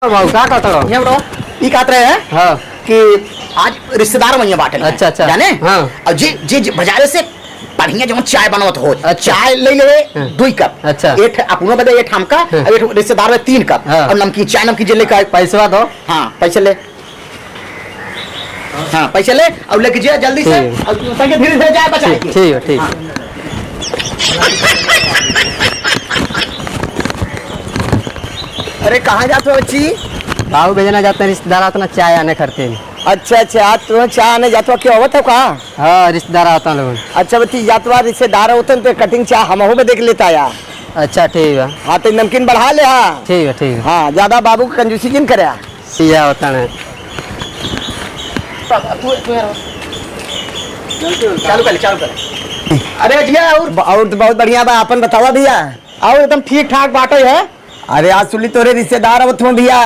भाऊ का कहता रहो ये बड़ो ई कहत रहे हैं हाँ कि आज रिश्तेदार वहीं बाटे अच्छा, अच्छा। जाने हाँ। और जे बाजारे से बढ़िया जो चाय बनवत हो अच्छा। चाय ले ले हाँ। 2 कप अच्छा। एक अपनो बदे एक हमका हाँ। और एक रिश्तेदार में 3 कप हाँ। और नमकीन चाय नमकीन जे लेकर पैसवा दो हाँ पैसे ले हाँ पैसे ले और लेके जा जल्दी से ठीक। और संगे धीरे धीरे जाए बचाए ठीक ठीक है ठीक अरे कहाँ जाते हो बच्ची? बाबू भेजना जाते हैं रिश्तेदार आते ना चाय आने करते हैं अच्छा अच्छा आज तुम्हें चाय आने जाते हो क्यों आवत हो कहाँ? हाँ रिश्तेदार आता लोग अच्छा बच्ची जातवा रिश्तेदार होते हैं तो कटिंग चाय हमहू में देख लेता यार। अच्छा ठीक है हाँ तो नमकीन बढ़ा ले हाँ। ठीक है हाँ ज्यादा बाबू की कंजूसी किन करे? सिया होता है चालू कर अरे भैया और तो बहुत बढ़िया बा अपन बतावा भैया। और एकदम ठीक ठाक बाटे है अरे आज सुनी तोरे रिश्तेदार आवत हो भैया।